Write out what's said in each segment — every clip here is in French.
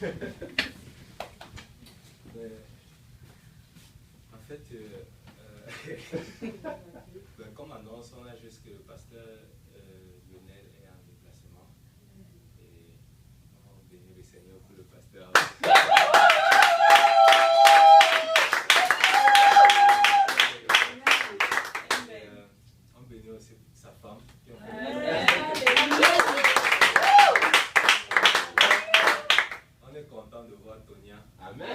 En fait, comme annonce, on a juste que le pasteur Lionel est en déplacement. Et on bénit le Seigneur pour le pasteur. On bénit aussi sa femme. On est content de voir Tonia. Amen.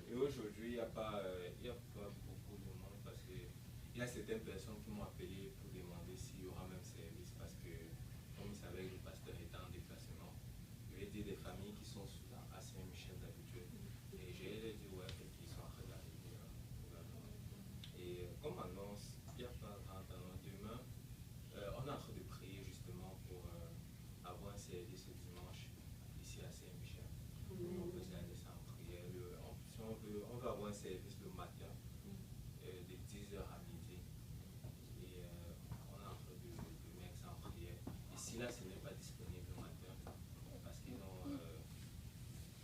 Et aujourd'hui, il n'y a pas beaucoup de monde parce qu'il y a certaines personnes qui m'ont appelé pour demander s'il y aura même service parce que, comme ils savaient que le pasteur était en déplacement, il y avait des familles qui sont à Saint-Michel d'habitude. Et j'ai dit, ouais, qu'ils sont en train d'arriver. Et comme annonce, il n'y a pas grand temps. Demain, on est en train de prier justement pour avoir un service le dimanche ici à Saint-Michel. On peut se laisser en prière. Si on veut avoir un service le matin de 10h à midi. Et on est en train de mettre ça en prière. Ici, là, ce n'est pas disponible le matin parce qu'ils ont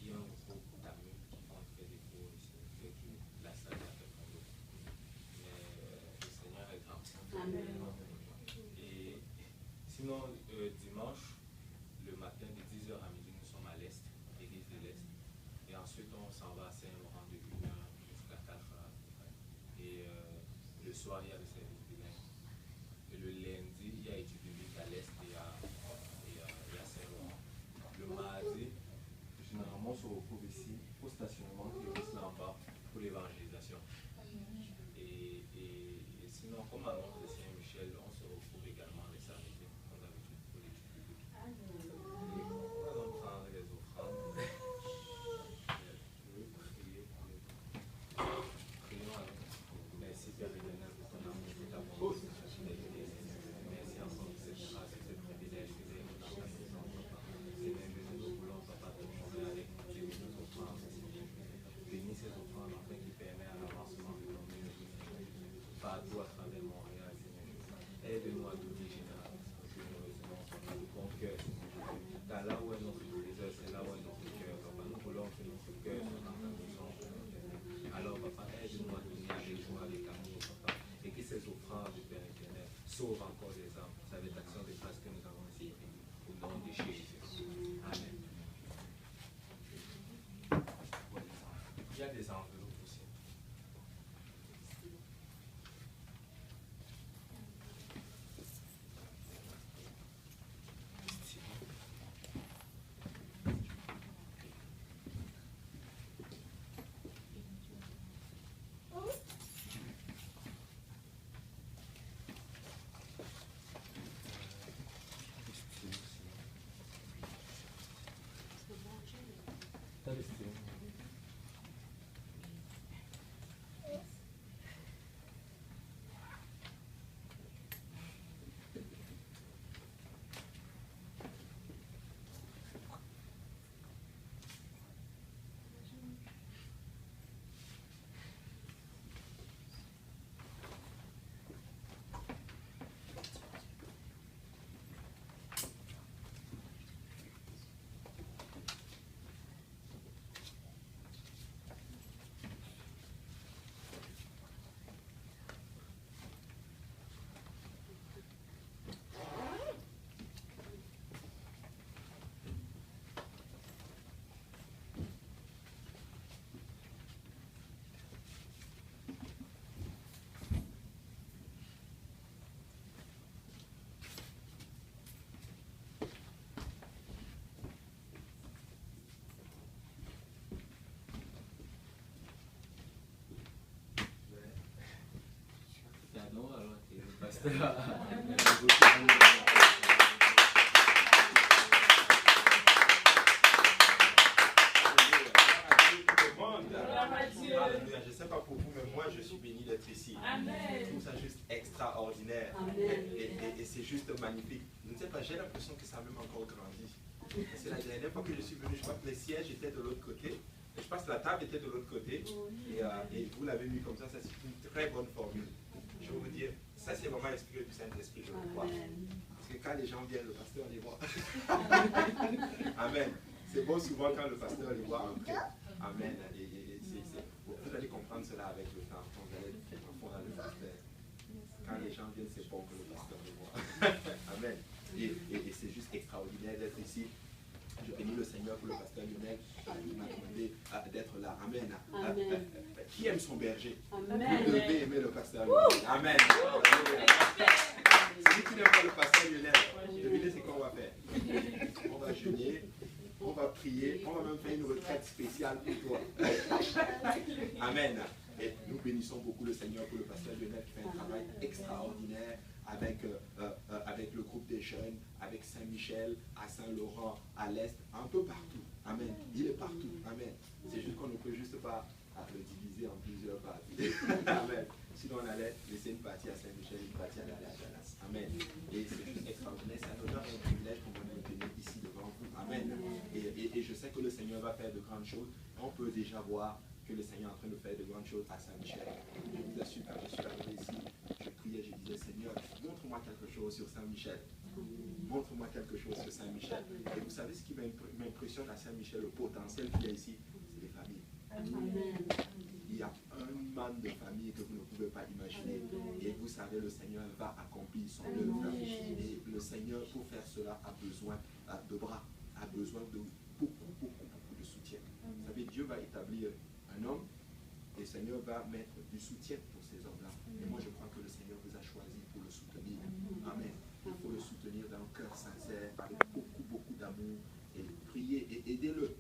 il y a un groupe d'amis qui vont faire des cours ici. Fait que la salle est à quelqu'un d'autre. Mais le Seigneur est grand. Amen. Et sinon, dimanche, le matin de 10h à midi, nous sommes à l'Est, l'église de l'Est. Et ensuite, on s'en va à Saint-Laurent de 1h jusqu'à 4h. Et le soir, il y a le service bilingue. Et le lundi, il y a études bibliques à l'Est et à Saint-Laurent. Le mardi, généralement, on se retrouve ici au stationnement et aussi là en bas pour l'évangélisation. Et sinon, comme annonce de Saint-Michel, on se retrouve également les samedis, comme d'habitude, pour l'étude biblique. Et on va donc prendre les offrandes. Je veux prier pour les offrandes. Prions alors. Merci Père éternel pour ton amour, pour ta bonté. Merci encore pour cette grâce et ce privilège que tu as dans ta maison, papa. Seigneur, nous voulons, papa, t'honorer avec nos offrandes. Bénis ces offrandes afin qu'ils permettent à l'avancement de ton œuvre, partout à travers Montréal, Seigneur. Aide-nous à donner généralement, généreusement, papa, de bon cœur, Seigneur. Car là où est notre trésor, c'est là où est notre cœur, papa. Nous voulons que notre cœur soit dans ta maison, Père. Alors, papa, aide-nous à donner avec joie, avec amour, papa. Et que ces offrandes, Père éternel, sauvent encore des âmes. C'est avec l'action de grâce que nous avons ici. Au nom de Jésus. Amen. Il y a des enveloppes aussi. Alléluia. Je ne sais pas pour vous, mais moi je suis béni d'être ici. Amen. Je trouve ça juste extraordinaire. Et c'est juste magnifique. Je ne sais pas, j'ai l'impression que ça a même encore grandi. C'est la dernière fois que je suis venu, je crois que les sièges étaient de l'autre côté. Je pense que la table était de l'autre côté. Et vous l'avez mis comme ça, c'est une très bonne formule. Je veux vous dire, Ça, c'est vraiment l'esprit du Saint-Esprit, je le crois. Parce que quand les gens viennent, le pasteur les voit. Amen. C'est bon souvent quand le pasteur les voit entrer. Amen. Vous allez comprendre cela avec le temps, quand vous allez fondre le pasteur. Quand les gens viennent, c'est bon que le pasteur les voit. Amen. Et c'est juste extraordinaire d'être ici. Je bénis le Seigneur pour le pasteur Lionel qui m'a demandé d'être là. Amen. Qui aime son berger? Amen. Vous devez aimer le pasteur Lionel. Amen. Celui qui n'aime pas le pasteur Lionel, devinez ce qu'on va faire. On va jeûner, on va prier, on va même faire une retraite spéciale pour toi. Amen. Et nous bénissons beaucoup le Seigneur pour le pasteur Lionel qui fait un travail extraordinaire avec le groupe des jeunes, avec Saint-Michel, à Saint-Laurent, à l'Est, un peu partout. Amen. Il est partout. Amen. C'est juste qu'on ne peut juste pas le diviser en plusieurs parties. Amen. Sinon on allait laisser une partie à Saint-Michel, une partie à Dallas. Amen. Et c'est juste extraordinaire. C'est un honneur et un privilège pour moi de me tenir ici devant vous. Amen. Et je sais que le Seigneur va faire de grandes choses. On peut déjà voir que le Seigneur est en train de faire de grandes choses à Saint-Michel. Je vous assure, quand je suis arrivé ici, je priais, je disais, Seigneur, montre-moi quelque chose sur Saint-Michel. Montre-moi quelque chose sur Saint-Michel. Et vous savez ce qui m'impressionne à Saint-Michel, le potentiel qu'il y a ici, c'est les familles. Amen. Il y a un man de famille que vous ne pouvez pas imaginer. Et vous savez, le Seigneur va accomplir son œuvre. Et le Seigneur, pour faire cela, a besoin de bras, a besoin de beaucoup de soutien. Vous savez, Dieu va établir un homme et le Seigneur va mettre du soutien pour ces hommes-là. Et moi, je crois que le Seigneur vous a choisi pour le soutenir. Amen. Il faut le soutenir d'un cœur sincère, avec beaucoup d'amour. Et prier et aidez-le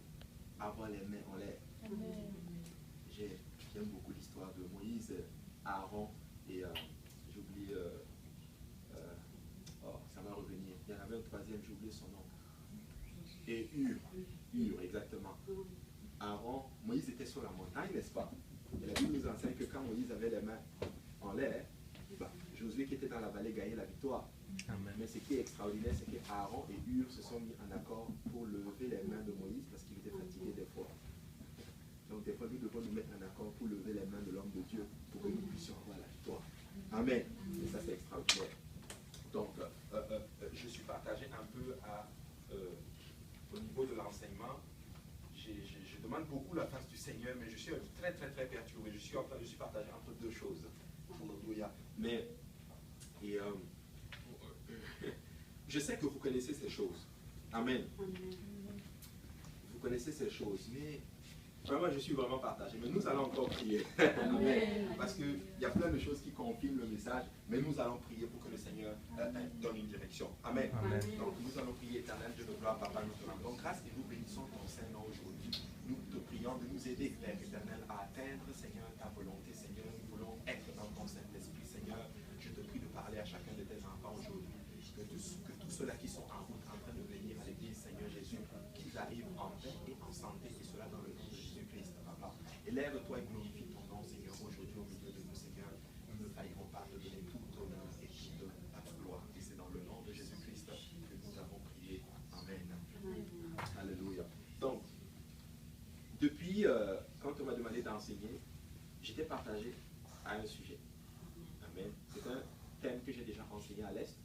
à avoir les mains en l'air. J'aime beaucoup l'histoire de Moïse, Aaron et j'oublie, ça va revenir. Il y en avait un troisième, j'ai oublié son nom. Et Hur, exactement. Aaron, Moïse était sur la montagne, n'est-ce pas? Et la Bible nous enseigne que quand Moïse avait les mains en l'air, Josué qui était dans la vallée gagnait la victoire. Amen. Mais ce qui est extraordinaire, c'est qu'Aaron et Hur se sont mis en accord pour lever les mains de Moïse parce qu'il était fatigué des fois. Donc des fois, nous devons nous mettre en accord pour lever les mains de l'homme de Dieu pour que nous puissions avoir la victoire. Amen. Et ça, c'est extraordinaire. Donc, je suis partagé un peu au niveau de l'enseignement. Je demande beaucoup la face du Seigneur, mais je suis très perturbé. Je suis partagé entre deux choses. Alléluia. Mais, je sais que vous connaissez ces choses. Amen. Vous connaissez ces choses, mais vraiment, je suis vraiment partagé. Mais nous allons encore prier. Amen. Parce qu'il y a plein de choses qui confirment le message, mais nous allons prier pour que le Seigneur donne une direction. Amen. Amen. Donc nous allons prier, éternel Dieu de gloire, Papa, nous te rendons grâce et nous bénissons ton Saint-Nom aujourd'hui. Nous te prions de nous aider, Père éternel, à atteindre, Seigneur, ta volonté. Seigneur, nous voulons être dans ton Saint-Esprit. Seigneur, je te prie de parler à chacun de tes enfants aujourd'hui. Que tous ceux-là qui sont en route, en train de venir à l'église, Seigneur Jésus, qu'ils arrivent en paix et en santé, et cela dans le nom de Jésus-Christ, Papa. Élève-toi et glorifie ton nom, Seigneur, aujourd'hui au milieu de nous, Seigneur. Nous ne faillirons pas te donner tout honneur et toute ta gloire. Et c'est dans le nom de Jésus-Christ que nous avons prié. Amen. Alléluia. Donc, depuis, quand on m'a demandé d'enseigner, j'étais partagé à un sujet. Amen. C'est un thème que j'ai déjà enseigné à l'Est.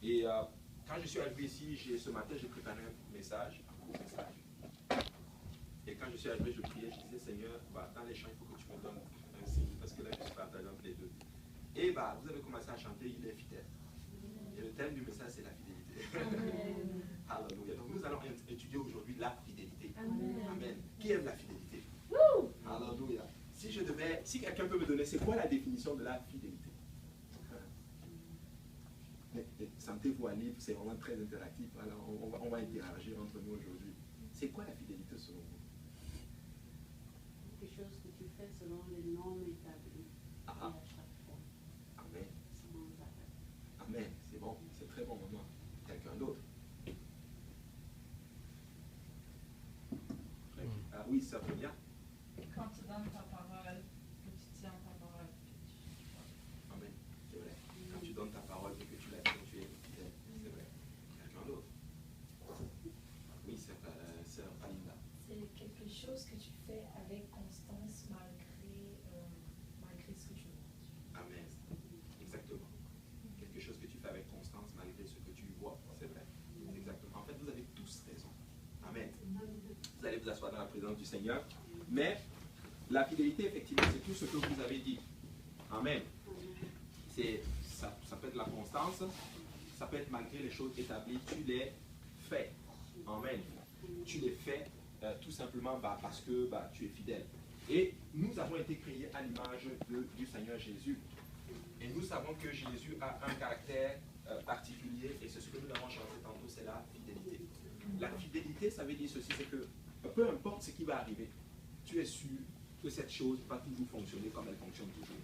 Et quand je suis arrivé ici, ce matin, j'ai préparé un message, un court message. Et quand je suis arrivé, je priais, je disais, Seigneur, dans les chants, il faut que tu me donnes un signe, parce que là, je suis partagé entre les deux. Et vous avez commencé à chanter, il est fidèle. Et le thème du message, c'est la fidélité. Alléluia. Donc nous allons étudier aujourd'hui la fidélité. Amen. Qui aime la fidélité? Alléluia. Si quelqu'un peut me donner, c'est quoi la définition de la fidélité? Sentez-vous à libre, c'est vraiment très interactif. Alors on va interagir entre nous aujourd'hui. C'est quoi la fidélité selon vous? Quelque chose que tu fais selon les normes établies. À chaque fois. Amen. Amen. C'est bon, c'est très bon, maman. Quelqu'un d'autre? Oui, ça peut bien. Quand tu donnes ta parole, que tu tiens ta parole. Amen. C'est vrai. Quand tu donnes ta parole et que tu la tiens, tu es fidèle. C'est vrai. Quelqu'un d'autre? Oui, c'est sœur Alinda. C'est quelque chose que tu fais avec constance malgré ce que tu demandes. Amen. du Seigneur. Mais la fidélité, effectivement, c'est tout ce que vous avez dit. Amen. Ça peut être la constance, ça peut être malgré les choses établies, tu les fais. Amen. Tu les fais tout simplement parce que tu es fidèle. Et nous avons été créés à l'image du Seigneur Jésus. Et nous savons que Jésus a un caractère particulier, et c'est ce que nous avons chanté tantôt, c'est la fidélité. La fidélité, ça veut dire ceci, c'est que peu importe ce qui va arriver, tu es sûr que cette chose va toujours fonctionner comme elle fonctionne toujours.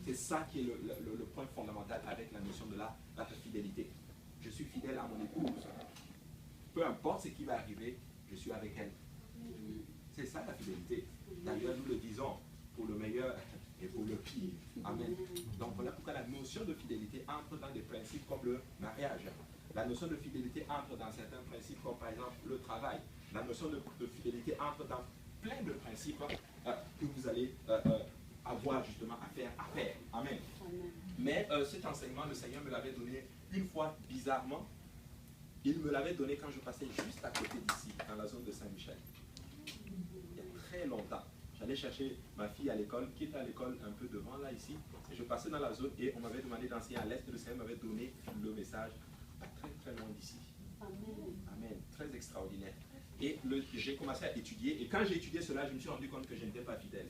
C'est ça qui est le point fondamental avec la notion de la fidélité. Je suis fidèle à mon épouse. Peu importe ce qui va arriver, je suis avec elle. C'est ça la fidélité. D'ailleurs, nous le disons, pour le meilleur et pour le pire. Amen. Donc voilà pourquoi la notion de fidélité entre dans des principes comme le mariage. La notion de fidélité entre dans certains principes comme par exemple le travail. La notion de fidélité entre dans plein de principes que vous allez avoir justement à faire. Amen. Mais cet enseignement, le Seigneur me l'avait donné une fois bizarrement. Il me l'avait donné quand je passais juste à côté d'ici, dans la zone de Saint-Michel. Il y a très longtemps. J'allais chercher ma fille à l'école, qui était à l'école un peu devant là, ici. Et je passais dans la zone et on m'avait demandé d'enseigner à l'est. Le Seigneur m'avait donné le message pas très très loin d'ici. Amen. Très extraordinaire. Et j'ai commencé à étudier. Et quand j'ai étudié cela, je me suis rendu compte que je n'étais pas fidèle.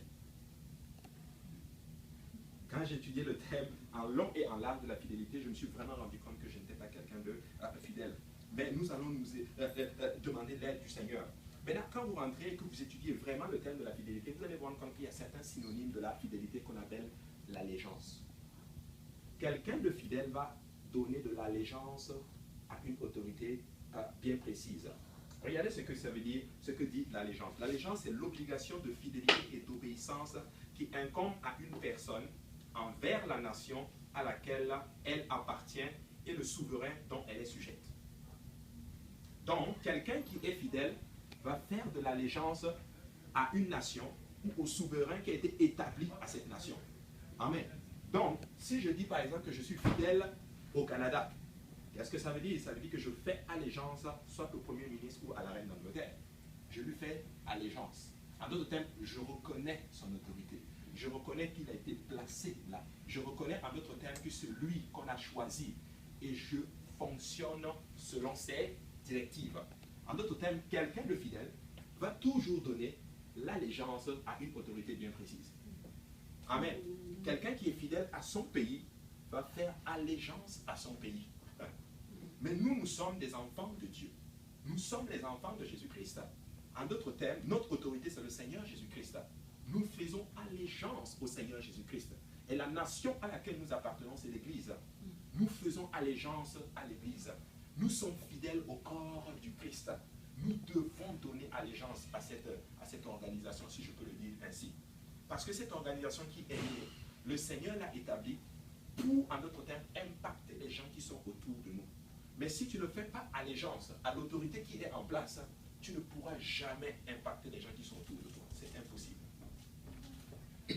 Quand j'ai étudié le thème en long et en large de la fidélité, je me suis vraiment rendu compte que je n'étais pas quelqu'un de fidèle. Mais nous allons nous demander l'aide du Seigneur. Maintenant, quand vous rentrez et que vous étudiez vraiment le thème de la fidélité, vous allez vous rendre compte qu'il y a certains synonymes de la fidélité qu'on appelle l'allégeance. Quelqu'un de fidèle va donner de l'allégeance à une autorité bien précise. Regardez ce que ça veut dire, ce que dit l'allégeance. L'allégeance, c'est l'obligation de fidélité et d'obéissance qui incombe à une personne envers la nation à laquelle elle appartient et le souverain dont elle est sujette. Donc, quelqu'un qui est fidèle va faire de l'allégeance à une nation ou au souverain qui a été établi à cette nation. Amen. Donc, si je dis par exemple que je suis fidèle au Canada, qu'est-ce que ça veut dire? Ça veut dire que je fais allégeance soit au Premier ministre ou à la reine d'Angleterre. Je lui fais allégeance. En d'autres termes, je reconnais son autorité. Je reconnais qu'il a été placé là. Je reconnais en d'autres termes que c'est lui qu'on a choisi. Et je fonctionne selon ses directives. En d'autres termes, quelqu'un de fidèle va toujours donner l'allégeance à une autorité bien précise. Amen. Quelqu'un qui est fidèle à son pays va faire allégeance à son pays. Mais nous sommes des enfants de Dieu. Nous sommes les enfants de Jésus-Christ. En d'autres termes, notre autorité, c'est le Seigneur Jésus-Christ. Nous faisons allégeance au Seigneur Jésus-Christ. Et la nation à laquelle nous appartenons, c'est l'Église. Nous faisons allégeance à l'Église. Nous sommes fidèles au corps du Christ. Nous devons donner allégeance à cette organisation, si je peux le dire ainsi. Parce que cette organisation qui est née, le Seigneur l'a établie pour, en d'autres termes, impacter les gens qui sont autour de nous. Mais si tu ne fais pas allégeance à l'autorité qui est en place, tu ne pourras jamais impacter les gens qui sont autour de toi. C'est impossible.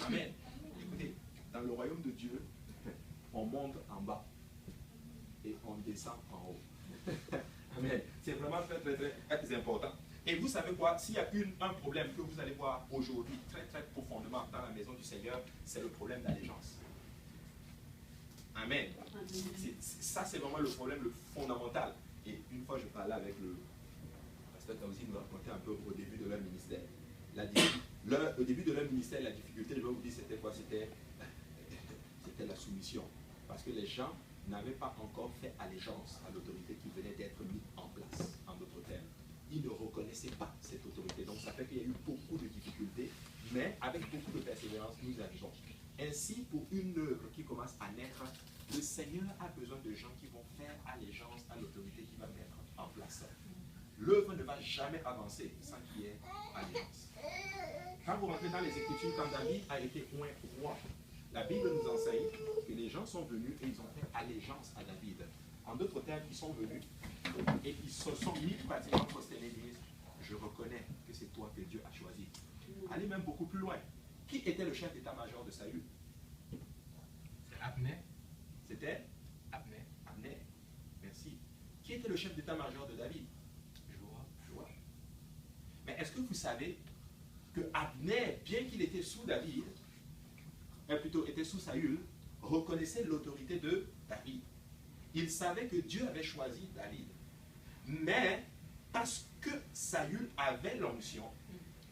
Amen. Écoutez, dans le royaume de Dieu, on monte en bas et on descend en haut. Amen. C'est vraiment très, très, très important. Et vous savez quoi? S'il y a un problème que vous allez voir aujourd'hui très, très profondément dans la maison du Seigneur, c'est le problème d'allégeance. Amen. Ça, c'est vraiment le problème le fondamental. Et une fois, je parlais avec le pasteur Tausi, nous racontait un peu au début de leur ministère. Au début de leur ministère, la difficulté, je vais vous dire, c'était quoi? C'était la soumission. Parce que les gens n'avaient pas encore fait allégeance à l'autorité qui venait d'être mise en place, en d'autres termes. Ils ne reconnaissaient pas cette autorité. Donc ça fait qu'il y a eu beaucoup de difficultés, mais avec beaucoup de persévérance, nous arrivons. Ainsi, pour une œuvre qui commence à naître, le Seigneur a besoin de gens qui vont faire allégeance à l'autorité qui va mettre en place. L'œuvre ne va jamais avancer sans qu'il y ait allégeance. Quand vous rentrez dans les Écritures, quand David a été oint roi, la Bible nous enseigne que les gens sont venus et ils ont fait allégeance à David. En d'autres termes, ils sont venus et ils se sont mis pratiquement prosternés et disent: je reconnais que c'est toi que Dieu a choisi. Allez même beaucoup plus loin. Qui était le chef d'état-major de Saül? C'est Abner. C'était Abner. Abner. Merci. Qui était le chef d'état-major de David? Joab. Mais est-ce que vous savez que Abner, bien qu'il était sous David, plutôt était sous Saül, reconnaissait l'autorité de David. Il savait que Dieu avait choisi David. Mais parce que Saül avait l'onction,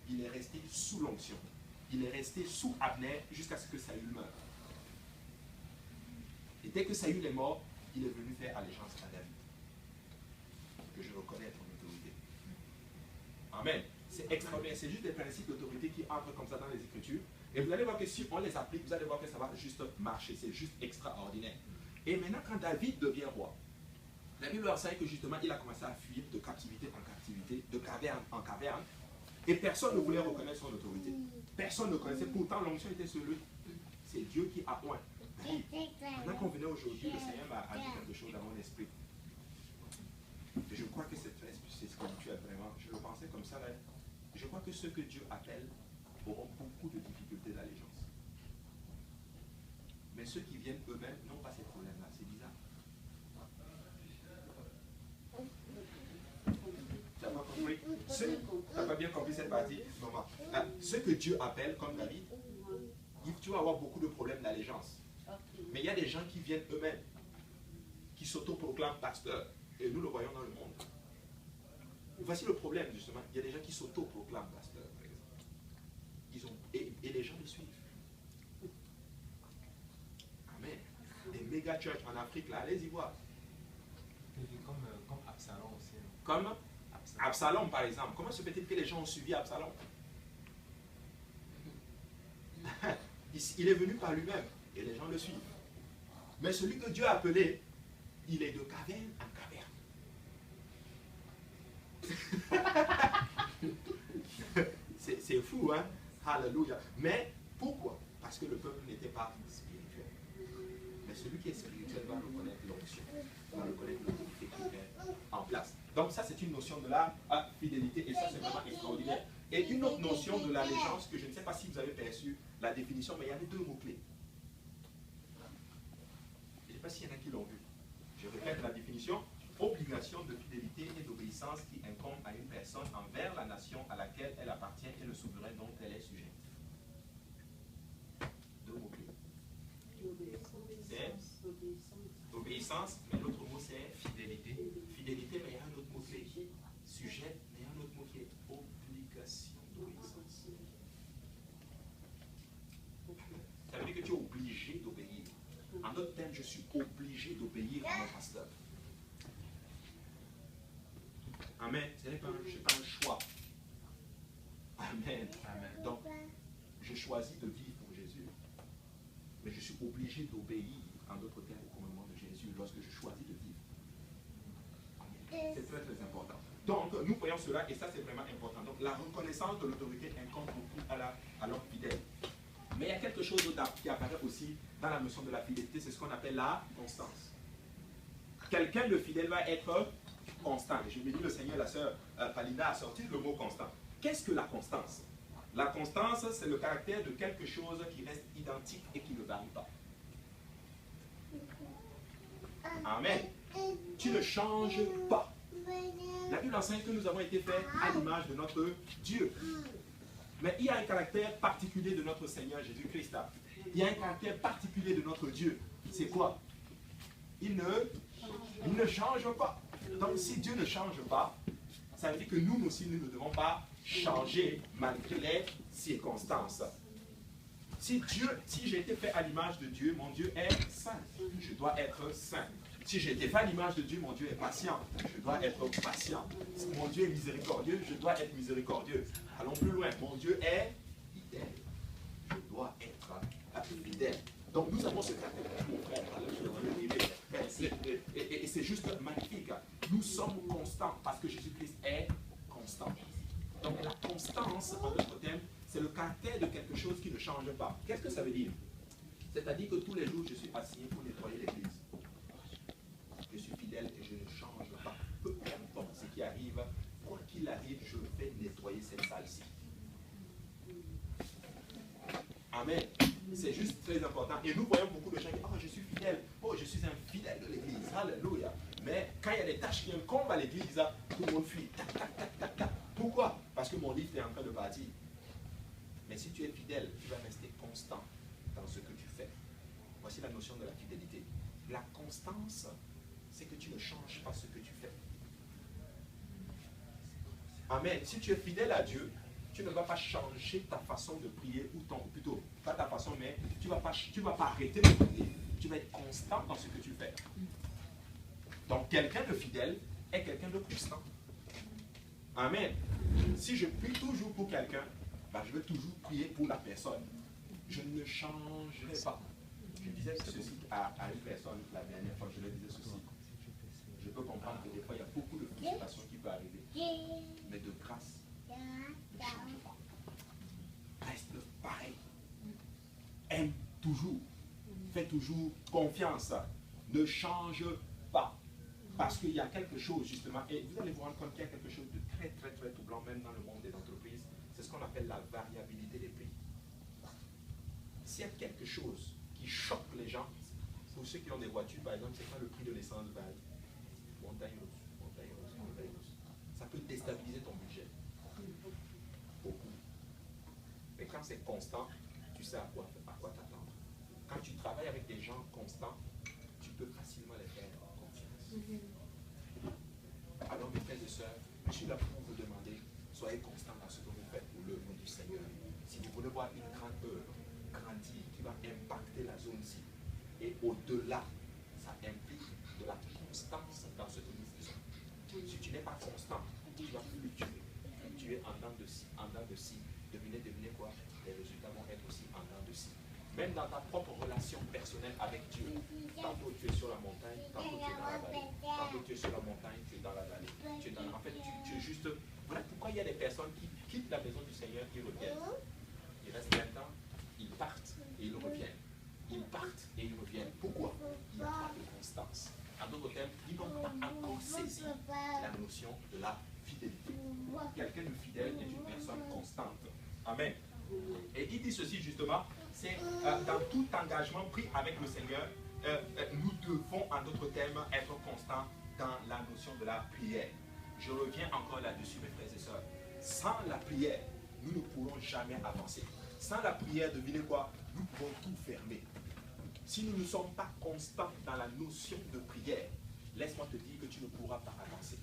il est resté sous l'onction. Il est resté sous Abner jusqu'à ce que Saül meure. Et dès que Saül est mort, il est venu faire allégeance à David. Que je reconnais ton autorité. Amen. C'est extraordinaire. C'est juste des principes d'autorité qui entrent comme ça dans les Écritures. Et vous allez voir que si on les applique, vous allez voir que ça va juste marcher. C'est juste extraordinaire. Et maintenant, quand David devient roi, la Bible enseigne que justement, il a commencé à fuir de captivité en captivité, de caverne en caverne. Et personne ne voulait reconnaître son autorité. Personne ne connaissait. Pourtant, l'onction était sur lui. C'est Dieu qui a oint. Maintenant qu'on venait aujourd'hui, le Seigneur m'a dit quelque chose dans mon esprit. Et je crois que c'est spirituel, vraiment. Je le pensais comme ça. Là. Je crois que ceux que Dieu appelle auront beaucoup de difficultés d'allégeance. Mais ceux qui viennent eux-mêmes n'ont pas ces problèmes-là. C'est bizarre. Tu n'as pas compris? Tu n'as pas bien compris cette partie? Maman. Ceux que Dieu appelle, comme David, tu vas avoir beaucoup de problèmes d'allégeance. Mais il y a des gens qui viennent eux-mêmes, qui s'autoproclament pasteurs. Et nous le voyons dans le monde. Voici le problème, justement. Il y a des gens qui s'autoproclament pasteurs, par exemple. Et les gens le suivent. Amen. Des méga churches en Afrique, là, allez-y voir. Comme Absalom aussi. Comme Absalom, par exemple. Comment se fait-il que les gens ont suivi Absalom? Il est venu par lui-même. Et les gens le suivent. Mais celui que Dieu a appelé, il est de caverne en caverne. C'est fou, hein? Alléluia. Mais pourquoi? Parce que le peuple n'était pas spirituel. Mais celui qui est spirituel va reconnaître l'onction, va reconnaître l'autorité qui est en place. Donc ça, c'est une notion de la fidélité. Et ça, c'est vraiment extraordinaire. Et une autre notion de l'allégeance que je ne sais pas si vous avez perçu la définition, mais il y avait deux mots-clés. Je ne sais pas s'il y en a qui l'ont vu. Je répète la définition. Obligation de fidélité et d'obéissance qui incombe à une personne envers la nation à laquelle elle appartient et le souverain dont elle est sujette. Deux mots-clés. C'est obéissance, mais l'autre mot c'est fidélité. Fidélité, mais il y a un autre mot-clé. Sujet, mais il y a un autre mot-clé. Obligation d'obéissance. Ça veut dire que tu es obligé d'obéir. En d'autres termes, je suis obligé d'obéir à mon pasteur. Amen. Ce n'est pas un choix. Amen. Amen. Donc, je choisis de vivre pour Jésus. Mais je suis obligé d'obéir, en d'autres termes, au commandement de Jésus lorsque je choisis de vivre. Amen. C'est très, très important. Donc, nous voyons cela et ça, c'est vraiment important. Donc, la reconnaissance de l'autorité incombe beaucoup à l'homme fidèle. Mais il y a quelque chose d'autre qui apparaît aussi dans la notion de la fidélité, c'est ce qu'on appelle la constance. Quelqu'un de fidèle va être constant. Et je me dis, le Seigneur, la sœur Palinda a sorti le mot constant. Qu'est-ce que la constance? La constance, c'est le caractère de quelque chose qui reste identique et qui ne varie pas. Amen. Tu ne changes pas. La Bible enseigne que nous avons été faits à l'image de notre Dieu. Mais il y a un caractère particulier de notre Seigneur Jésus-Christ. Il y a un caractère particulier de notre Dieu. C'est quoi? Il ne change pas. Donc si Dieu ne change pas, ça veut dire que nous aussi, nous ne devons pas changer malgré les circonstances. Si j'ai été fait à l'image de Dieu, mon Dieu est saint. Je dois être saint. Si j'ai été fait à l'image de Dieu, mon Dieu est patient. Je dois être patient. Si mon Dieu est miséricordieux, je dois être miséricordieux. Allons plus loin. Mon Dieu est fidèle. Je dois être fidèle. Donc nous avons ce caractère, mon frère. Et c'est juste magnifique. Nous sommes constants parce que Jésus-Christ est constant. Donc la constance, en d'autres termes, c'est le caractère de quelque chose qui ne change pas. Qu'est-ce que ça veut dire? C'est-à-dire que tous les jours, je suis assigné pour nettoyer l'église. Je suis fidèle et je ne change pas. Peu importe ce qui arrive, quoi qu'il arrive, je vais nettoyer cette salle-ci. Amen. C'est juste très important. Et nous voyons beaucoup de gens qui disent, oh, je suis fidèle. Oh, je suis un fidèle de l'église. Alléluia. Mais quand il y a des tâches qui incombent à l'église, tout le monde fuit. Tac, tac, tac, tac, tac. Pourquoi? Parce que mon livre est en train de partir. Mais si tu es fidèle, tu vas rester constant dans ce que tu fais. Voici la notion de la fidélité. La constance, c'est que tu ne changes pas ce que tu fais. Amen. Si tu es fidèle à Dieu, tu ne vas pas changer ta façon de prier, ou plutôt, pas ta façon, mais tu ne vas pas arrêter de prier. Tu vas être constant dans ce que tu fais. Donc, quelqu'un de fidèle est quelqu'un de constant. Amen. Si je prie toujours pour quelqu'un, ben, je vais toujours prier pour la personne. Je ne changerai pas. Je disais ceci à une personne la dernière fois, je lui disais ceci. Je peux comprendre que des fois, il y a beaucoup de frustration qui peut arriver. Mais de grâce, ne change pas. Reste pareil. Aime toujours. Fais toujours confiance. Ne change pas. Parce qu'il y a quelque chose, justement, et vous allez vous rendre compte qu'il y a quelque chose de très, très, très troublant, même dans le monde des entreprises. C'est ce qu'on appelle la variabilité des prix. S'il y a quelque chose qui choque les gens, pour ceux qui ont des voitures, par exemple, c'est quand le prix de l'essence varie. Montagne russe, montagne russe, montagne russe. Ça peut déstabiliser ton budget. Beaucoup. Mais quand c'est constant, tu sais à quoi t'attendre. Quand tu travailles avec des gens constants, tu peux facilement les faire confiance. Alors, mes frères et sœurs, je suis là pour vous demander, soyez constants dans ce que vous faites pour le nom du Seigneur. Si vous voulez voir une grande œuvre grandir, qui va impacter la zone-ci, et au-delà, ça implique de la constance dans ce que nous faisons. Si tu n'es pas constant, tu vas fluctuer en dents de scie, en dents de scie. Devinez quoi? Les résultats vont être aussi en dents de scie. Même dans ta propre relation personnelle avec Dieu. Tantôt tu es sur la montagne, tantôt tu es dans la vallée. Tantôt tu es sur la montagne, tu es dans la vallée. En fait, tu es juste... Voilà pourquoi il y a des personnes qui quittent la maison du Seigneur et reviennent. Ils restent un temps, ils partent et ils reviennent. Ils partent et ils reviennent. Pourquoi? Il n'y a pas de constance. En d'autres termes, ils n'ont pas encore saisi la notion de la fidélité. Quelqu'un de fidèle est une personne constante. Amen. Et il dit ceci justement, c'est dans tout engagement pris avec le Seigneur, nous devons en d'autres termes être constants dans la notion de la prière. Je reviens encore là-dessus, mes frères et sœurs. Sans la prière, nous ne pourrons jamais avancer. Sans la prière, devinez quoi? Nous pouvons tout fermer. Si nous ne sommes pas constants dans la notion de prière, laisse-moi te dire que tu ne pourras pas avancer.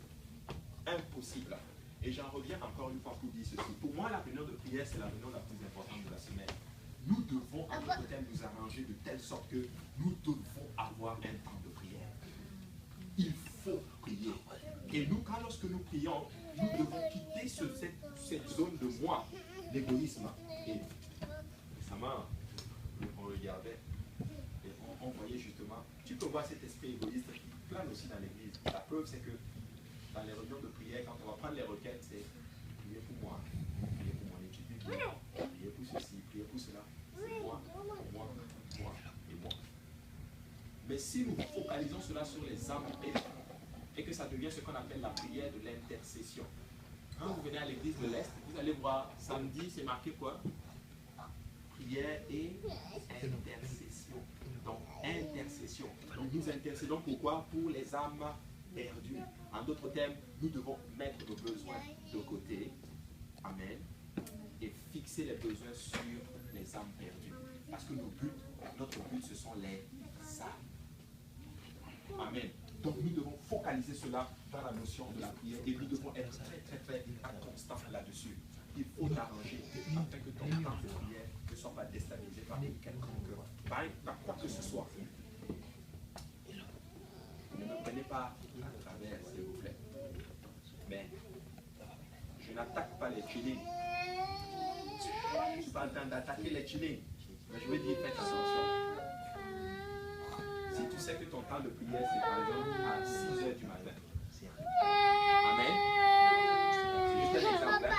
Impossible. Et j'en reviens encore une fois pour dire ceci. Pour moi, la réunion de prière, c'est la réunion la plus importante de la semaine. Nous devons, en d'autres termes, nous arranger de telle sorte que nous devons avoir un temps de prière. Il faut prier. Et nous, lorsque nous prions, nous devons quitter cette zone de moi, l'égoïsme. Et récemment, on regardait et on voyait justement, tu peux voir cet esprit égoïste qui plane aussi dans l'église. La preuve, c'est que dans les réunions de prière, quand on va prendre les requêtes, c'est prier pour moi, prier pour mon équipe, prier pour ceci, prier pour cela. C'est moi et moi. Mais si nous focalisons cela sur les âmes et que ça devient ce qu'on appelle la prière de l'intercession. Quand vous venez à l'église de l'Est, vous allez voir, samedi, c'est marqué quoi? Prière et intercession. Donc, intercession. Donc, nous intercédons pourquoi? Pour les âmes perdues. En d'autres termes, nous devons mettre nos besoins de côté. Amen. Et fixer les besoins sur les âmes perdues. Parce que notre but, ce sont les âmes. Amen. Donc nous devons focaliser cela dans la notion de la prière et nous devons être très, très, très constants là-dessus. Il faut t'arranger afin que ton temps de prière ne soit pas déstabilisé par quelconque, par quoi que ce soit. Ne me prenez pas à travers, s'il vous plaît. Mais je n'attaque pas les chillings. Je ne suis pas en train d'attaquer les chillings. Mais je veux dire, faites attention. Si tu sais que ton temps de prière, c'est par exemple à 6 h du matin. Amen. C'est juste un exemple.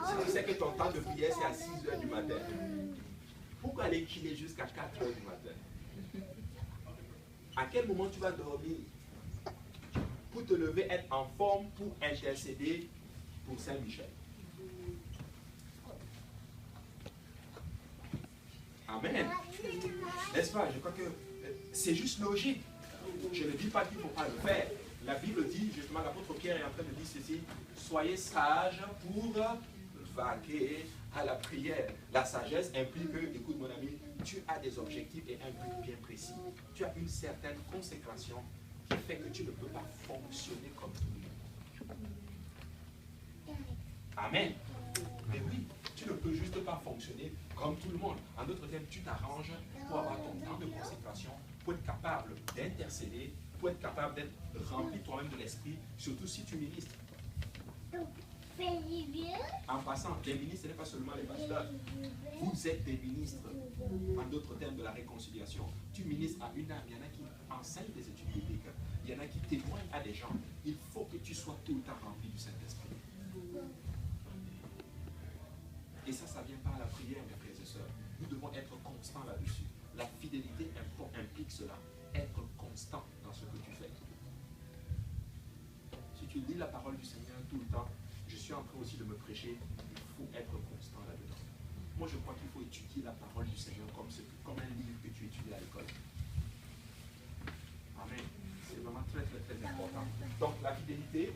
Si tu sais que ton temps de prière, c'est à 6 h du matin, pourquoi aller chiller jusqu'à 4 h du matin? À quel moment tu vas dormir pour te lever, être en forme pour intercéder pour Saint-Michel? Amen. N'est-ce pas? Je crois que c'est juste logique. Je ne dis pas qu'il ne faut pas le faire. La Bible dit, justement, l'apôtre Pierre est en train de dire ceci, soyez sages pour vaquer à la prière. La sagesse implique que, écoute mon ami, tu as des objectifs et un but bien précis. Tu as une certaine consécration qui fait que tu ne peux pas fonctionner comme tout le monde. Amen. Mais oui, tu ne peux juste pas fonctionner comme tout le monde. En d'autres termes, tu t'arranges pour avoir ton temps de consécration, pour être capable d'intercéder, pour être capable d'être rempli toi-même de l'esprit, surtout si tu ministres. En passant, les ministres, ce n'est pas seulement les pasteurs. Vous êtes des ministres, en d'autres termes, de la réconciliation. Tu ministres à une âme. Il y en a qui enseignent des études bibliques. Il y en a qui témoignent à des gens. Il faut que tu sois tout le temps rempli du Saint-Esprit. Et ça vient par la prière, mes frères et sœurs. Nous devons être constants là-dessus. La fidélité implique cela. Être constant dans ce que tu fais. Si tu lis la parole du Seigneur tout le temps, je suis en train aussi de me prêcher, il faut être constant là-dedans. Moi, je crois qu'il faut étudier la parole du Seigneur comme un livre que tu étudies à l'école. Amen. C'est vraiment très, très, très important. Donc, la fidélité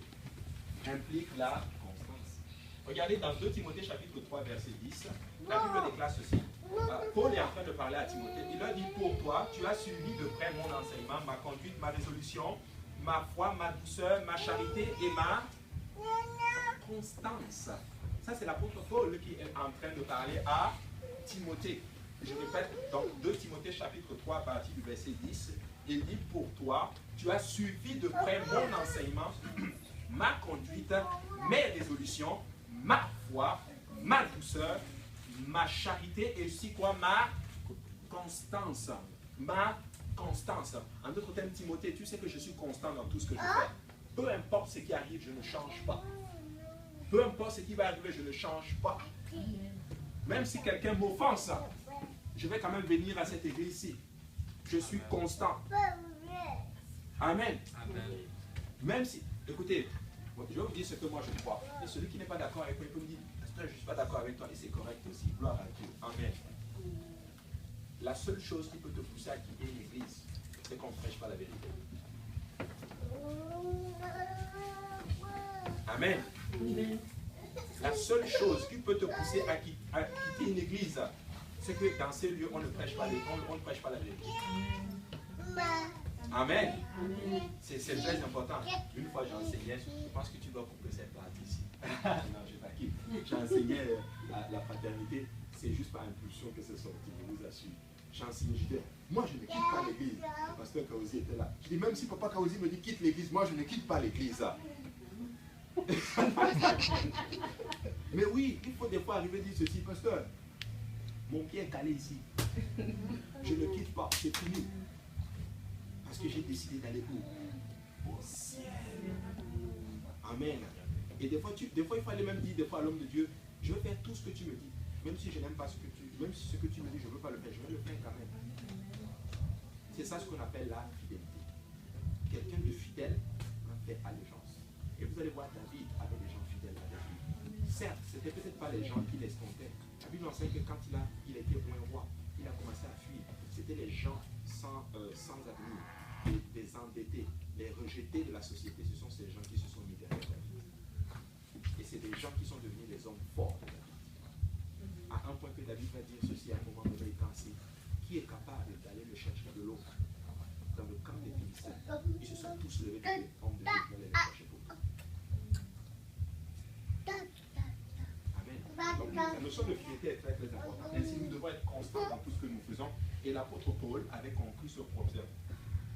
implique la constance. Regardez dans 2 Timothée chapitre 3, verset 10, la Bible déclare ceci. Paul est en train de parler à Timothée. Il leur dit, pour toi, tu as suivi de près mon enseignement, ma conduite, ma résolution, ma foi, ma douceur, ma charité et ma constance. Ça, c'est l'apôtre Paul qui est en train de parler à Timothée. Je répète, donc 2 Timothée chapitre 3, à partir du verset 10, il dit, pour toi, tu as suivi de près mon enseignement, ma conduite, mes résolutions, ma foi, ma douceur, ma charité et aussi quoi? Ma constance. Ma constance. En d'autres termes, Timothée, tu sais que je suis constant dans tout ce que je fais. Peu importe ce qui arrive, je ne change pas. Peu importe ce qui va arriver, je ne change pas. Même si quelqu'un m'offense, je vais quand même venir à cette église-ci. Je suis constant. Amen. Amen. Même si, écoutez, je vais vous dire ce que moi je crois. Et celui qui n'est pas d'accord avec moi, il peut me dire, je ne suis pas d'accord avec toi, et c'est correct aussi. Gloire à Dieu. Amen. La seule chose qui peut te pousser à quitter l'église, c'est qu'on ne prêche pas la vérité. Amen. La seule chose qui peut te pousser à quitter une église, c'est que dans ces lieux, on ne prêche pas la vérité. Amen. C'est très important. Une fois j'enseignais, je pense que tu dois couper cette partie ici. Non, je pas qui. J'enseignais la fraternité, c'est juste par impulsion que c'est sorti, je vous assure. J'enseignais, je disais, moi je ne quitte pas l'église. Le pasteur Kaouzi était là. Je dis, même si papa Kaouzi me dit quitte l'église, moi je ne quitte pas l'église. Mais oui, il faut des fois arriver à dire ceci, pasteur, mon pied est calé ici. Je ne quitte pas, c'est fini. Parce que j'ai décidé d'aller où? Au ciel. Amen. Et des fois, il fallait même dire des fois à l'homme de Dieu, je vais faire tout ce que tu me dis. Même si je n'aime pas ce que tu dis, même si ce que tu me dis, je ne veux pas le faire, je vais le faire quand même. C'est ça ce qu'on appelle la fidélité. Quelqu'un de fidèle en fait allégeance. Et vous allez voir David avec des gens fidèles avec lui. Certes, ce n'était peut-être pas les gens qui l'escomptaient. La Bible enseigne que quand il était point roi, il a commencé à fuir. C'était les gens sans avenir, les endettés, les rejetés de la société. Ce sont ces gens qui se sont mis derrière David. Et c'est des gens qui sont devenus les hommes forts de David. À un point que David va dire ceci à un moment donné, penser, qui est capable d'aller le chercher de l'eau dans le camp des Philistins? Ils se sont tous levés de hommes de Dieu pour aller le chercher pour eux. Amen. Donc la notion de fidélité est très très importante. Ainsi, nous devons être constants dans tout ce que nous faisons. Et l'apôtre Paul avait compris ce problème.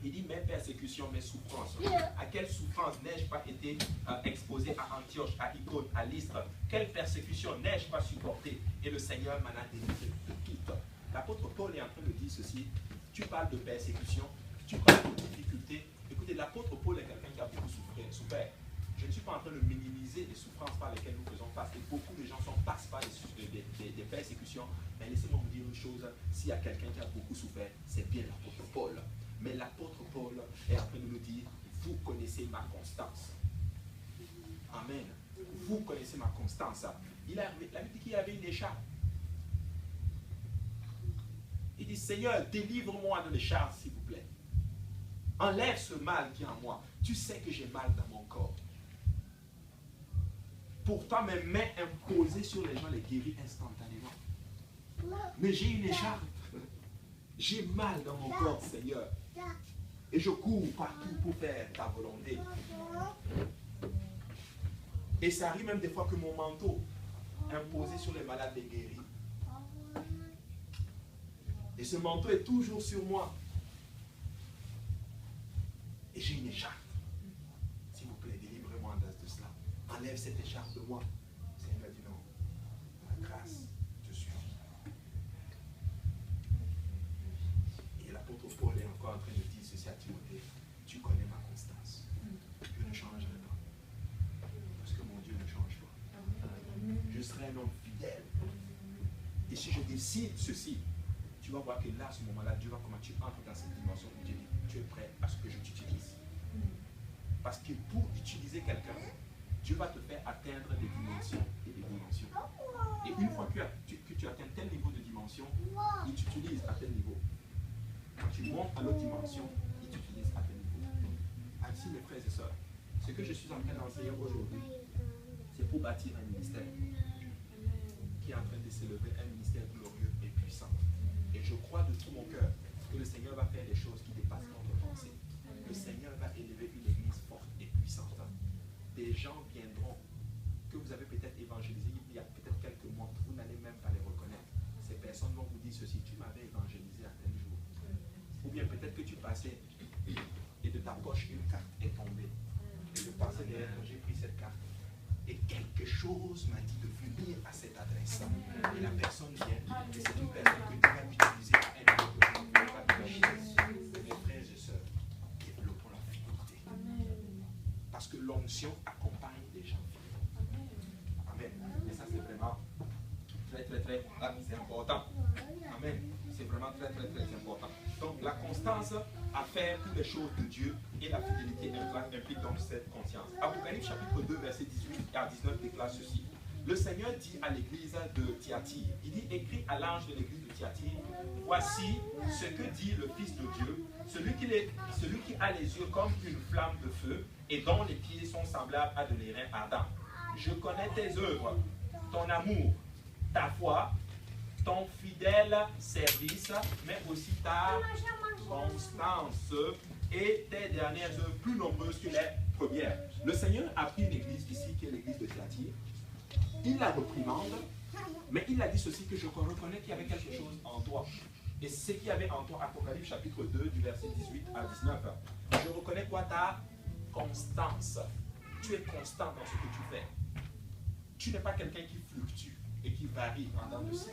Il dit, mes persécutions, mes souffrances. À quelle souffrance n'ai-je pas été exposé à Antioche, à Icône, à Lystre? Quelle persécution n'ai-je pas supporté? Et le Seigneur m'en a délivré de toutes. L'apôtre Paul est en train de dire ceci. Tu parles de persécution, tu parles de difficultés. Écoutez, l'apôtre Paul est quelqu'un qui a beaucoup souffert. Je ne suis pas en train de minimiser les souffrances par lesquelles nous faisons face. Et beaucoup de gens passent par des persécutions. Mais laissez-moi vous dire une chose. S'il y a quelqu'un qui a beaucoup souffert, c'est bien l'apôtre Paul. Mais l'apôtre Paul est en train de nous dire, vous connaissez ma constance. Amen. Vous connaissez ma constance. La Bible dit qu'il y avait une écharpe. Il dit, Seigneur, délivre-moi de l'écharpe, s'il vous plaît. Enlève ce mal qui est en moi. Tu sais que j'ai mal dans mon corps. Pourtant, mes mains imposées sur les gens les guérit instantanément. Mais j'ai une écharpe. J'ai mal dans mon corps, Seigneur. Et je cours partout pour faire ta volonté. Et ça arrive même des fois que mon manteau imposé sur les malades les guérit. Et ce manteau est toujours sur moi. Et j'ai une écharpe. S'il vous plaît, délivre-moi de cela. Enlève cette écharpe de moi. Le Seigneur a dit non. La grâce te suffit. Et l'apôtre Paul est encore en train de dire ceci à Timothée. Tu connais ma constance. Je ne changerai pas. Parce que mon Dieu ne change pas. Je serai un homme fidèle. Et si je décide ceci, tu vas voir que là, à ce moment-là, Dieu va comment tu entres dans cette dimension où Dieu dit, tu es prêt à ce que je t'utilise. Parce que pour utiliser quelqu'un, Dieu va te faire atteindre des dimensions et des dimensions. Et une fois que tu atteins tel niveau de dimension, il t'utilise à tel niveau. Quand tu montes à l'autre dimension, il t'utilise à tel niveau. Ainsi, mes frères et sœurs, ce que je suis en train d'enseigner aujourd'hui, c'est pour bâtir un ministère qui est en train de s'élever, un ministère glorieux et puissant. Et je crois de tout mon cœur que le Seigneur va faire des choses qui dépassent notre pensée. Le Seigneur va élever une église forte et puissante. Des gens viendront que vous avez peut-être évangélisé il y a peut-être quelques mois. Vous n'allez même pas les reconnaître. Ces personnes vont vous dire ceci. Tu m'avais évangélisé à tel jour. Ou bien peut-être que tu passais et de ta poche une carte est tombée. Et je passais derrière, j'ai pris cette carte. Et quelque chose m'a dit de venir à cette adresse. Et la personne vient, et c'est une personne que Dieu va utiliser à un mes frères et sœurs, développons la fidélité. Parce que l'onction accompagne les gens fidèles. Amen. Et ça, c'est vraiment c'est important. Amen. C'est vraiment très important. Donc, la constance à faire toutes les choses de Dieu et la fidélité implique donc cette conscience. Apocalypse chapitre 2, verset 18 à 19 déclare ceci. Le Seigneur dit à l'église de Thyatire, il dit, écrit à l'ange de l'église de Thyatire, voici ce que dit le Fils de Dieu, celui qui a les yeux comme une flamme de feu et dont les pieds sont semblables à de l'airain ardent. Je connais tes œuvres, ton amour, ta foi, ton fidèle service, mais aussi ta constance et tes dernières œuvres plus nombreuses que les premières. Le Seigneur a pris une église ici, qui est l'église de Thyatire. Il la reprimande, mais il a dit ceci, que je reconnais qu'il y avait quelque chose en toi. Et ce qu'il y avait en toi, Apocalypse chapitre 2, du verset 18 à 19. Je reconnais quoi? Ta constance. Tu es constant dans ce que tu fais. Tu n'es pas quelqu'un qui fluctue et qui varie en dents de scie.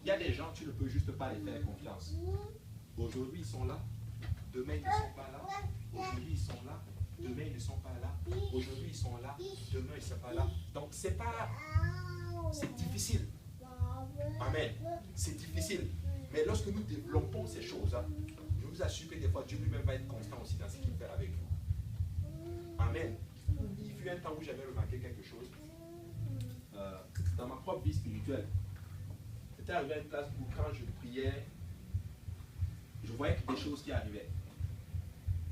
Il y a des gens, tu ne peux juste pas les faire confiance. Aujourd'hui, ils sont là. Demain, ils ne sont pas là. Aujourd'hui, ils sont là. Demain, ils ne sont pas là. Aujourd'hui, ils sont là. Demain, ils ne sont pas là. Donc, c'est difficile. Amen. C'est difficile. Mais lorsque nous développons ces choses, je vous assure que des fois, Dieu lui-même va être constant aussi dans ce qu'il fait avec vous. Amen. Il fut un temps où j'avais remarqué quelque chose. Dans ma propre vie spirituelle, c'était arrivé à une place où quand je priais, je voyais des choses qui arrivaient.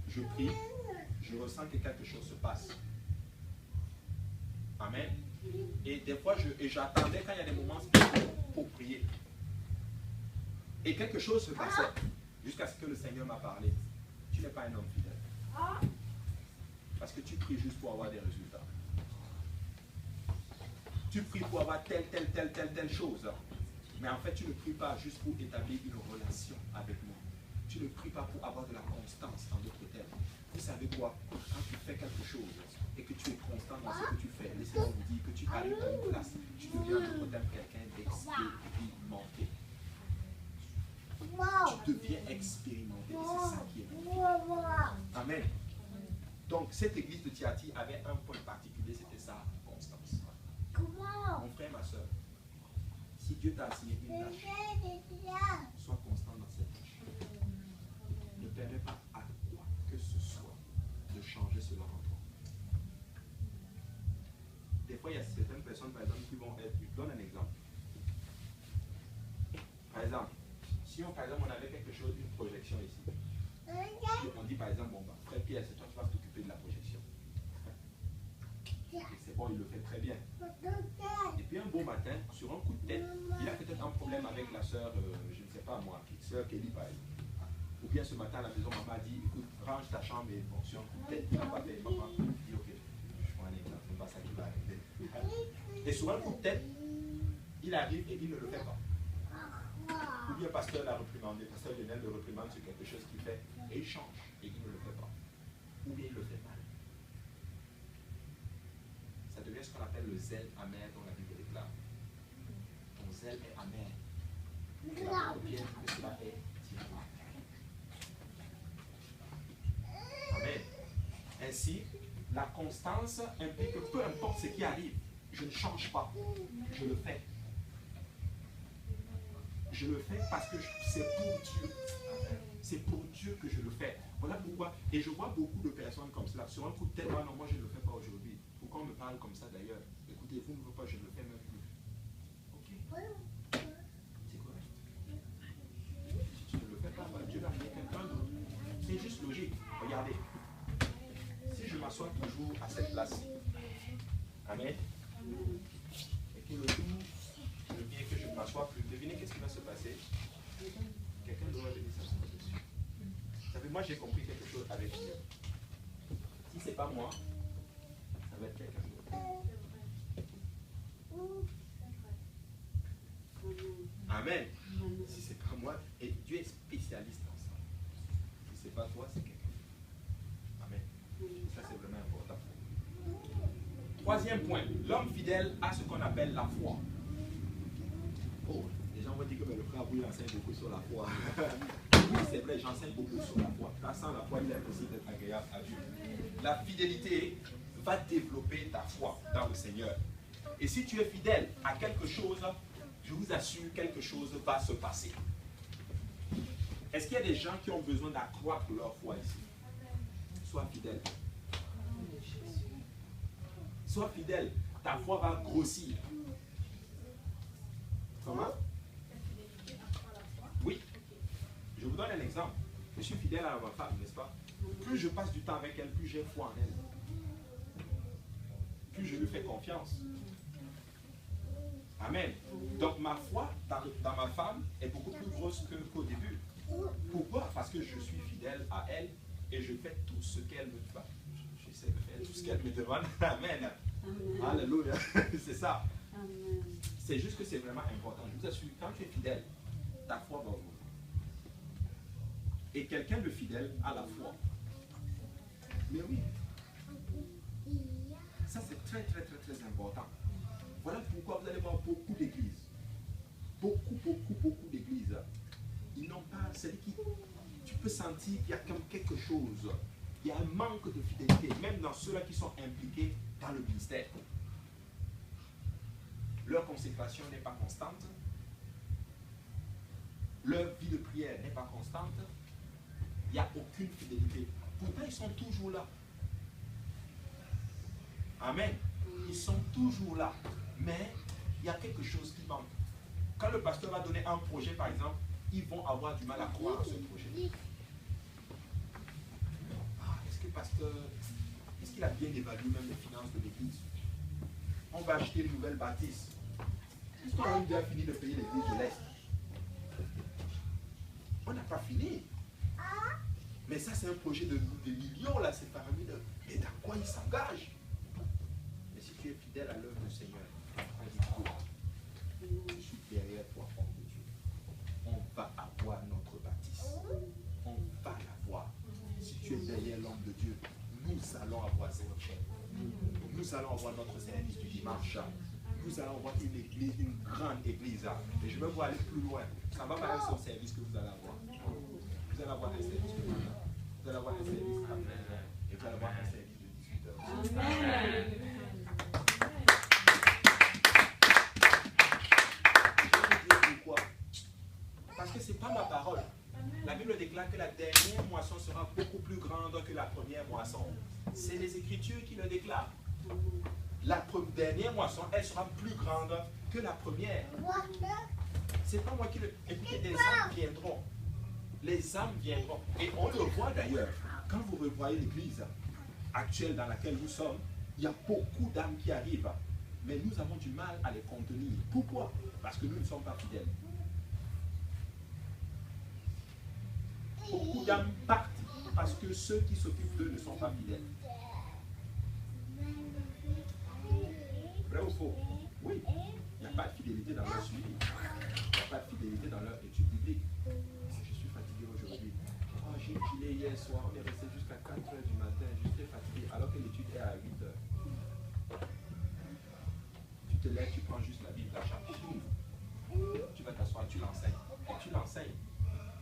Je prie, je ressens que quelque chose se passe. Amen. Et des fois, j'attendais quand il y a des moments spéciaux pour prier. Et quelque chose se passait jusqu'à ce que le Seigneur m'a parlé. Tu n'es pas un homme fidèle. Parce que tu pries juste pour avoir des résultats. Tu pries pour avoir telle chose. Mais en fait, tu ne pries pas juste pour établir une relation avec moi. Tu ne pries pas pour avoir de la constance, en d'autres termes. Vous savez quoi? Quand tu fais quelque chose et que tu es constant dans ce que tu fais, laissez-moi vous dire que tu arrives à une place, tu deviens en d'autres termes quelqu'un d'expérimenté. Tu deviens expérimenté. C'est ça qui est bon. Amen. Donc, cette église de Thyatire avait un point particulier, c'était sa constance. Mon frère, ma soeur, si Dieu t'a assigné une tâche, sois constant dans cette tâche. Ne permets pas à quoi que ce soit de changer cela en toi. Des fois, il y a certaines personnes, par exemple, qui vont être... Je donne un exemple. Par exemple, si on avait quelque chose, une projection ici, on dit par exemple, bon, frère Pierre, c'est toi qui vas t'occuper de la projection. C'est bon, il le fait très bien. Et puis un beau matin, sur un coup de tête, il a peut-être un problème avec la sœur, je ne sais pas moi, sœur Kelly par exemple. Ou bien ce matin à la maison, maman a dit, écoute, range ta chambre et bon, sur un coup de tête, il n'a pas fait, maman dit, ok, je prends un exemple, c'est pas ça qui va arriver. Et sur un coup de tête, il arrive et il ne le fait pas. Ou bien pasteur l'a réprimandé, pasteur Lionel le réprimande sur quelque chose qu'il fait et il change et il ne le fait pas. Ou bien il le fait mal. Ça devient ce qu'on appelle le zèle amer dont la Bible déclare. Ton zèle est amer. Et la Bible dit que cela est diabolique. Amen. Ainsi, la constance implique que peu importe ce qui arrive, je ne change pas. Je le fais. Je le fais parce que c'est pour Dieu. C'est pour Dieu que je le fais. Voilà pourquoi. Et je vois beaucoup de personnes comme cela. Sur un coup de tête, non, moi je ne le fais pas aujourd'hui. Pourquoi on me parle comme ça d'ailleurs? Écoutez, vous ne voulez pas, je ne le fais même plus. Ok. C'est correct. Si tu ne le fais pas, bah, Dieu va amener quelqu'un d'autre. C'est juste logique. Regardez. Si je m'assois toujours à cette place, amen, et que le jour je viens que je ne m'assois plus, devinez qu'est-ce qui va se passer? Quelqu'un doit venir s'asseoir dessus. Vous savez, moi j'ai compris quelque chose avec Dieu. Si ce n'est pas moi, ça va être quelqu'un d'autre. Amen. Si ce n'est pas moi, et Dieu est spécialiste dans ça. Si ce n'est pas toi, c'est quelqu'un d'autre. Amen. Ça c'est vraiment important. Troisième point, l'homme fidèle a ce qu'on appelle la foi. Oh, les gens vont dire que le frère Bouille enseigne beaucoup sur la foi. Oui, c'est vrai, j'enseigne beaucoup sur la foi. Car sans la foi, il est impossible d'être agréable à Dieu. La fidélité va développer ta foi dans le Seigneur. Et si tu es fidèle à quelque chose, je vous assure, quelque chose va se passer. Est-ce qu'il y a des gens qui ont besoin d'accroître leur foi ici? Sois fidèle. Sois fidèle. Ta foi va grossir. Comment? Oui. Je vous donne un exemple. Je suis fidèle à ma femme, n'est-ce pas? Plus je passe du temps avec elle, plus j'ai foi en elle. Plus je lui fais confiance. Amen. Donc ma foi dans ma femme est beaucoup plus grosse qu'au début. Pourquoi? Parce que je suis fidèle à elle et je fais tout ce qu'elle me demande. J'essaie de faire tout ce qu'elle me demande. Amen. Alléluia. C'est ça. C'est juste que c'est vraiment important. Je vous assure, quand tu es fidèle, ta foi va ouvrir. Et quelqu'un de fidèle a la foi. Mais oui. Ça, c'est très, très, très, très important. Voilà pourquoi vous allez voir beaucoup d'églises. Beaucoup d'églises. Ils n'ont pas... C'est qui tu peux sentir qu'il y a comme quelque chose. Il y a un manque de fidélité, même dans ceux-là qui sont impliqués dans le ministère. Leur consécration n'est pas constante. Leur vie de prière n'est pas constante. Il n'y a aucune fidélité. Pourtant, ils sont toujours là. Amen. Ils sont toujours là. Mais il y a quelque chose qui manque. Quand le pasteur va donner un projet, par exemple, ils vont avoir du mal à croire à ce projet. Est-ce que le pasteur, est-ce qu'il a bien évalué même les finances de l'église? On va acheter une nouvelle bâtisse. Est-ce qu'on a déjà fini de payer l'église de l'Est? On n'a pas fini. Mais ça, c'est un projet de millions, là, c'est faramineux. Mais dans quoi il s'engage? Mais si tu es fidèle à l'œuvre du Seigneur, je suis derrière toi, homme de Dieu. On va avoir notre bâtisse. On va l'avoir. Si tu es derrière l'homme de Dieu, nous allons avoir cette chaîne. Nous allons avoir notre service du dimanche. Nous allons avoir une église, une grande église. Et je vais vous aller plus loin. Ça va pas être son service que vous allez avoir. Vous allez avoir un service de matin. Vous allez avoir un service après. Et vous allez avoir un service de 18 h. Amen. Pourquoi? Parce que ce n'est pas ma parole. La Bible déclare que la dernière moisson sera beaucoup plus grande que la première moisson. C'est les Écritures qui le déclarent. La dernière moisson, elle sera plus grande que la première. C'est pas moi qui le... Écoutez, des âmes viendront. Les âmes viendront. Et on le voit d'ailleurs. Quand vous revoyez l'église actuelle dans laquelle nous sommes, Il y a beaucoup d'âmes qui arrivent, mais nous avons du mal à les contenir. Pourquoi? Parce que nous ne sommes pas fidèles. Beaucoup d'âmes partent parce que ceux qui s'occupent d'eux ne sont pas fidèles. Vrai ou faux? Oui. Il n'y a pas de fidélité dans leur suivi. Il n'y a pas de fidélité dans leur étude biblique. Je suis fatigué aujourd'hui. Oh, j'ai étudié hier soir, on est resté jusqu'à 4 h du matin. Je suis fatigué alors que l'étude est à 8 h. Tu te lèves, tu prends juste la Bible, la chapitre. Tu vas t'asseoir, tu l'enseignes. Et tu l'enseignes.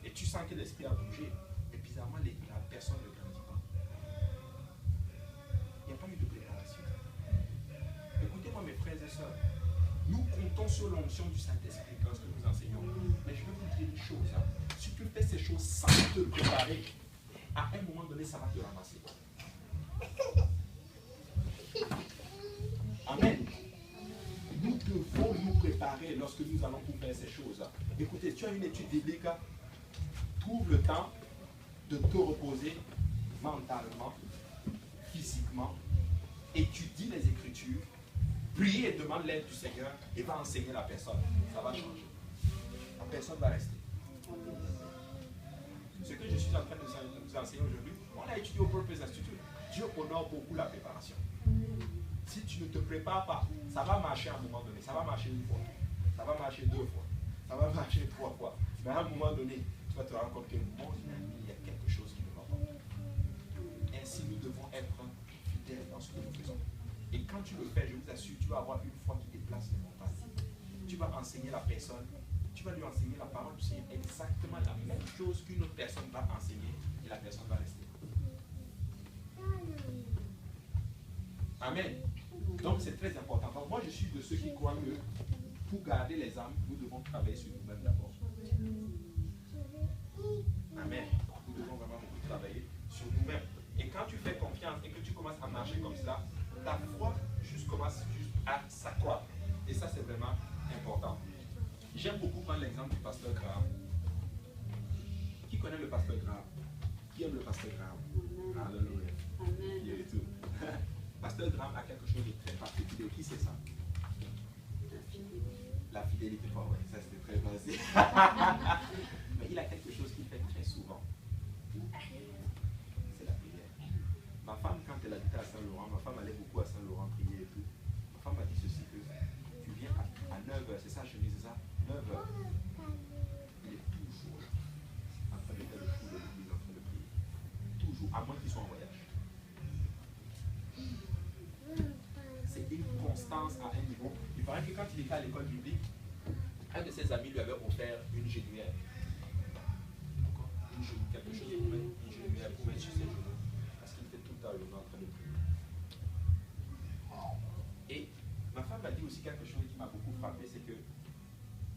Et tu sens que l'esprit a bougé. Et bizarrement, la personne ne grandit pas. Il n'y a pas eu de préparation. Écoutez-moi, mes frères et sœurs. Nous comptons sur l'onction du Saint-Esprit lorsque nous enseignons. Mais je vais vous dire une chose. Si tu fais ces choses sans te préparer, à un moment donné, ça va te ramasser. Amen. Nous devons nous préparer lorsque nous allons pour faire ces choses. Écoutez, tu as une étude biblique, trouve le temps de te reposer mentalement, physiquement, étudie les Écritures, prie et demande l'aide du Seigneur et va enseigner la personne. Ça va changer. La personne va rester. Ce que je suis en train de vous enseigner aujourd'hui, on a étudié au Purpose Institute. Dieu honore beaucoup la préparation. Si tu ne te prépares pas, ça va marcher à un moment donné. Ça va marcher une fois. Ça va marcher 2 fois. Ça va marcher 3 fois. Mais à un moment donné, tu vas te rendre compte que mon ami, il y a quelque chose qui ne va pas. Ainsi, nous devons être fidèles dans ce que nous faisons. Et quand tu le fais, je vous assure, tu vas avoir une foi qui déplace les montagnes. Tu vas enseigner la personne, tu vas lui enseigner la parole du Seigneur, exactement la même chose qu'une autre personne va enseigner et la personne va rester. Amen. Donc c'est très important. Donc moi je suis de ceux qui croient que pour garder les âmes, nous devons travailler sur nous-mêmes d'abord. Amen. Nous devons vraiment beaucoup travailler sur nous-mêmes. Et quand tu fais confiance et que tu commences à marcher comme cela, ta foi commence juste à s'accroître. Et ça c'est vraiment important. J'aime beaucoup prendre l'exemple du pasteur Graham. Qui connaît le pasteur Graham? Qui aime le pasteur Graham? Alléluia. Amen. Tout. Pasteur Graham a quelque chose de très particulier. Qui c'est ça? La fidélité. Oh ouais, ça c'était très facile. Mais il a quelque chose qu'il fait très souvent. C'est la prière. Ma femme, quand elle habitait à Saint-Laurent, ma femme allait beaucoup à Saint-Laurent prier et tout. Ma femme m'a dit ceci, que tu viens à 9 h, c'est ça, je dis ça, 9 h. Il est toujours en train de faire le tour de l'église, en train de prier. Toujours, à moins qu'ils soient en voyage. C'est une constance à un niveau. Il paraît que quand il était à l'école biblique, un de ses amis lui avait offert une genouillère. Quelque chose pour mettre une genouillère pour mettre sur ses genoux. Parce qu'il était tout le temps en train de prier. Et ma femme m'a dit aussi quelque chose qui m'a beaucoup frappé, c'est que,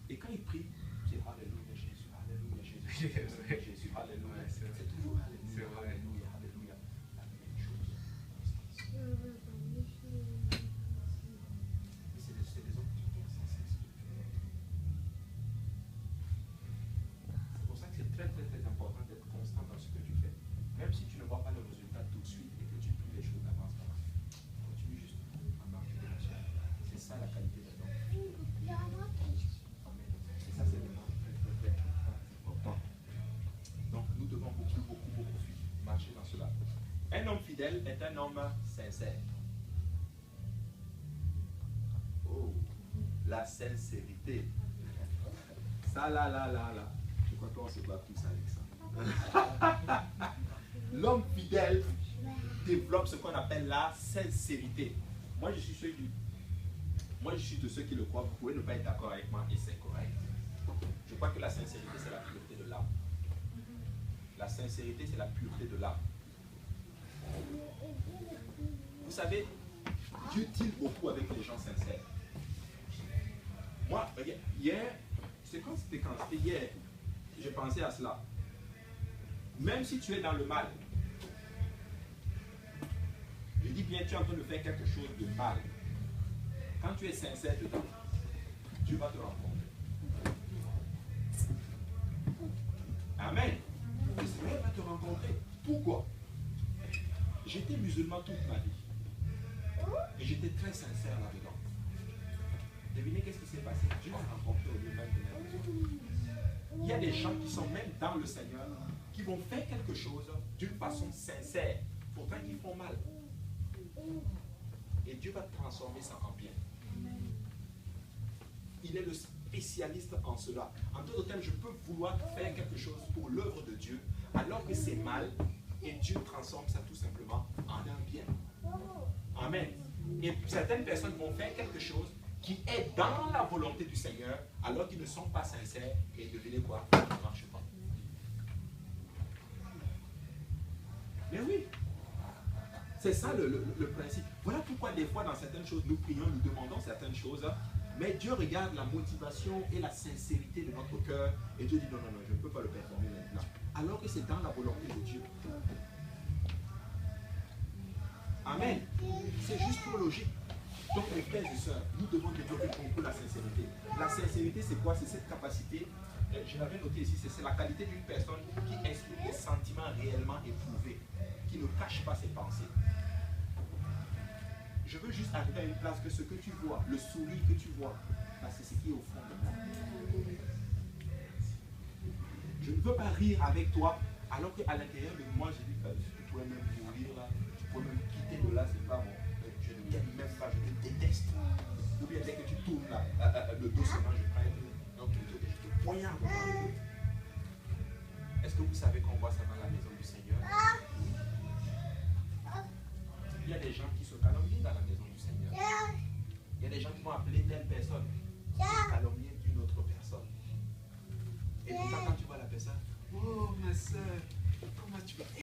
et quand il prie, c'est Alléluia Jésus, Alléluia Jésus, Alléluia Jésus, Alléluia. C'est toujours Alléluia, Alléluia, Alléluia. La même chose. Mais c'est des hommes qui sont sans cesse. C'est pour ça que c'est très très très important d'être constant dans ce que tu fais. Même si tu ne vois pas le résultat tout de suite et que tu pries les choses d'avance, continue juste à marcher de la chair. C'est ça la qualité d'un homme. Amen. Et ça c'est vraiment très très très important. Donc nous devons beaucoup marcher dans cela. Un homme fidèle est un homme sincère. Oh, la sincérité. Ça là. Je crois qu'on se bat tous avec ça. L'homme fidèle développe ce qu'on appelle la sincérité. Moi je suis de ceux qui le croient. Vous pouvez ne pas être d'accord avec moi et c'est correct. Je crois que la sincérité c'est la pureté de l'âme. La sincérité c'est la pureté de l'âme. Vous savez, Dieu deal beaucoup avec les gens sincères. Moi, hier, c'est quand c'était hier, je pensais à cela. Même si tu es dans le mal, je dis bien, tu es en train de faire quelque chose de mal. Quand tu es sincère dedans, Dieu va te rencontrer. Amen. Le Seigneur va te rencontrer. Pourquoi? J'étais musulman toute ma vie. Et j'étais très sincère là-dedans. Devinez qu'est-ce qui s'est passé? Dieu m'a rencontré au lieu même de ma maison. Il y a des gens qui sont même dans le Seigneur, qui vont faire quelque chose d'une façon sincère, pourtant qui font mal. Et Dieu va transformer ça en bien. Il est le spécialiste en cela. En d'autres termes, je peux vouloir faire quelque chose pour l'œuvre de Dieu, alors que c'est mal, et Dieu transforme ça tout simplement en un bien. Amen. Et certaines personnes vont faire quelque chose qui est dans la volonté du Seigneur, alors qu'ils ne sont pas sincères, et devinez quoi? Ça ne marche pas. Mais oui, c'est ça le principe. Voilà pourquoi des fois dans certaines choses, nous prions, nous demandons certaines choses, mais Dieu regarde la motivation et la sincérité de notre cœur, et Dieu dit non, non, non, je ne peux pas le performer maintenant. Alors que c'est dans la volonté de Dieu. Amen. C'est juste pour logique. Donc mes frères et sœurs, nous devons développer beaucoup la sincérité. La sincérité, c'est quoi? C'est cette capacité, je l'avais noté ici, c'est la qualité d'une personne qui exprime des sentiments réellement éprouvés, qui ne cache pas ses pensées. Je veux juste arriver à une place que ce que tu vois, le sourire que tu vois, c'est ce qui est au fond de moi. Je ne veux pas rire avec toi, alors qu'à l'intérieur de moi, j'ai dit, tu pourrais même mourir là, tu pourrais même quitter de là, c'est pas bon. Je ne t'aime même pas, je te déteste. Ou bien dès que tu tournes là, le dos seulement, je prends je te poignarde dans le dos. Est-ce que vous savez qu'on voit ça dans la maison du Seigneur? Il y a des gens qui se calomnient dans la maison du Seigneur. Il y a des gens qui vont appeler telle personne pour calomnier d'une autre personne. Et pourtant, quand tu vois la personne, oh ma soeur, comment tu vas?